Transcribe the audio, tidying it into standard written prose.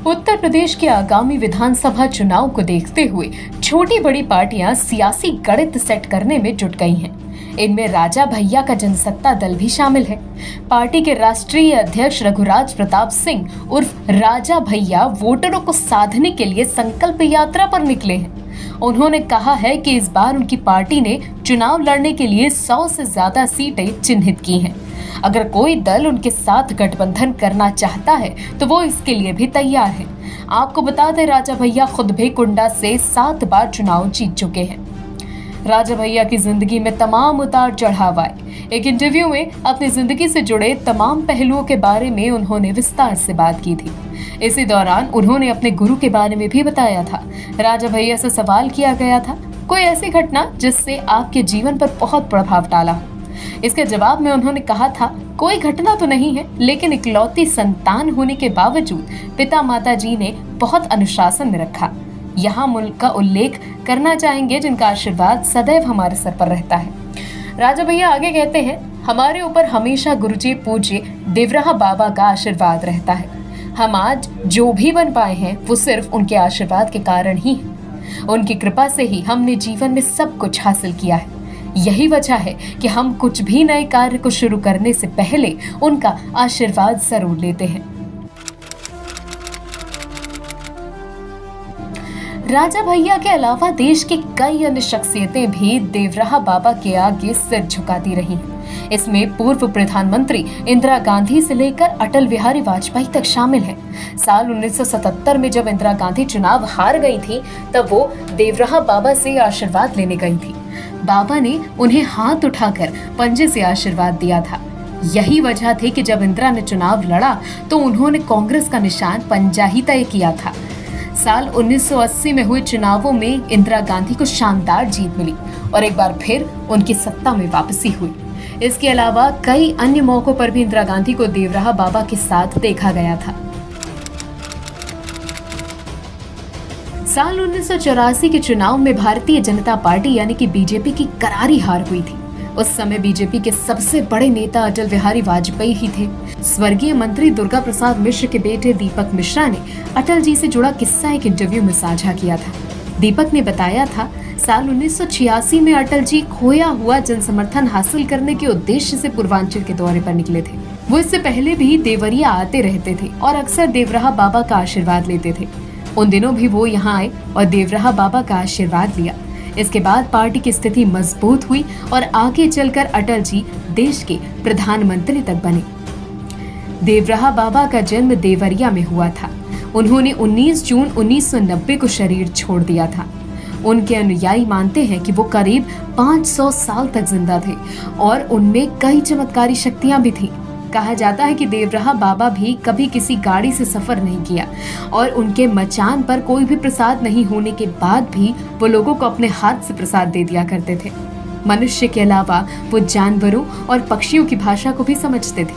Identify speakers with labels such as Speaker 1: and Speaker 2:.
Speaker 1: उत्तर प्रदेश के आगामी विधानसभा चुनाव को देखते हुए छोटी बड़ी पार्टियां सियासी गणित सेट करने में जुट गई हैं। इनमें राजा भैया का जनसत्ता दल भी शामिल है। पार्टी के राष्ट्रीय अध्यक्ष रघुराज प्रताप सिंह उर्फ राजा भैया वोटरों को साधने के लिए संकल्प यात्रा पर निकले हैं। उन्होंने कहा है कि इस बार उनकी पार्टी ने चुनाव लड़ने के लिए 100 से ज्यादा सीटें चिन्हित की हैं। अगर कोई दल उनके साथ गठबंधन करना चाहता है तो वो इसके लिए भी तैयार है। आपको बता दें, राजा भैया खुद भी कुंडा से 7 बार चुनाव जीत चुके हैं। राजा भैया की जिंदगी में तमाम उतार चढ़ाव आए। एक इंटरव्यू में अपनी जिंदगी से जुड़े तमाम पहलुओं के बारे में उन्होंने विस्तार से बात की थी। इसी दौरान उन्होंने अपने गुरु के बारे में भी बताया था। राजा भैया से सवाल किया गया था, कोई ऐसी घटना जिससे आपके जीवन पर बहुत प्रभाव डाला हो। इसके जवाब में उन्होंने कहा था, कोई घटना तो नहीं है, लेकिन इकलौती संतान होने के बावजूद पिता माता जी ने बहुत अनुशासन में रखा। यहाँ मुल्क का उल्लेख करना चाहेंगे जिनका आशीर्वाद सदैव हमारे सर पर रहता है। राजा भैया आगे कहते हैं, हमारे ऊपर हमेशा गुरुजी पूज्य देवराहा बाबा का आशीर्वाद रहता है। हम आज जो भी बन पाए हैं वो सिर्फ उनके आशीर्वाद के कारण ही है। उनकी कृपा से ही हमने जीवन में सब कुछ हासिल किया है। यही वजह है कि हम कुछ भी नए कार्य को शुरू करने से पहले उनका आशीर्वाद जरूर लेते हैं। राजा भैया के अलावा देश की कई अन्य शख्सियतें भी देवराहा बाबा के आगे सिर झुकाती रही हैं। इसमें पूर्व प्रधानमंत्री इंदिरा गांधी से लेकर अटल बिहारी वाजपेयी तक शामिल हैं। साल 1977 में जब इंदिरा गांधी चुनाव हार गई थी, तब वो देवराहा बाबा से आशीर्वाद लेने गई थी। बाबा ने उन्हें हाथ उठाकर पंजे से आशीर्वाद दिया था। यही वजह थी कि जब इंदिरा ने चुनाव लड़ा तो उन्होंने कांग्रेस का निशान पंजा ही तय किया था। साल 1980 में हुए चुनावों में इंदिरा गांधी को शानदार जीत मिली और एक बार फिर उनकी सत्ता में वापसी हुई। इसके अलावा कई अन्य मौकों पर भी इंदिरा गांधी को देवराहा बाबा के साथ देखा गया था। साल 1984 के चुनाव में भारतीय जनता पार्टी यानी कि बीजेपी की करारी हार हुई थी। उस समय बीजेपी के सबसे बड़े नेता अटल बिहारी वाजपेयी ही थे। स्वर्गीय मंत्री दुर्गा प्रसाद मिश्र के बेटे दीपक मिश्रा ने अटल जी से जुड़ा किस्सा एक इंटरव्यू में साझा किया था। दीपक ने बताया था, साल 1986 में अटल जी खोया हुआ जनसमर्थन हासिल करने के उद्देश्य से पूर्वांचल के दौरे पर निकले थे। वो इससे पहले भी देवरिया आते रहते थे और अक्सर देवराहा बाबा का आशीर्वाद लेते थे। उन दिनों भी वो यहाँ आए और देवराहा बाबा का आशीर्वाद लिया। इसके बाद पार्टी की स्थिति मजबूत हुई और आगे चलकर अटल जी देश के प्रधानमंत्री तक बने। देवराहा बाबा का जन्म देवरिया में हुआ था। उन्होंने 19 जून 1990 को शरीर छोड़ दिया था। उनके अनुयायी मानते हैं कि वो करीब 500 साल तक जिंदा थे और उनमें कई चमत्कारी शक्तियां भी थीं। कहा जाता है कि देवराहा बाबा भी कभी किसी गाड़ी से सफर नहीं किया और उनके मचान पर कोई भी प्रसाद नहीं होने के बाद भी वो लोगों को अपने हाथ से प्रसाद दे दिया करते थे। मनुष्य के अलावा वो जानवरों और पक्षियों की भाषा को भी समझते थे।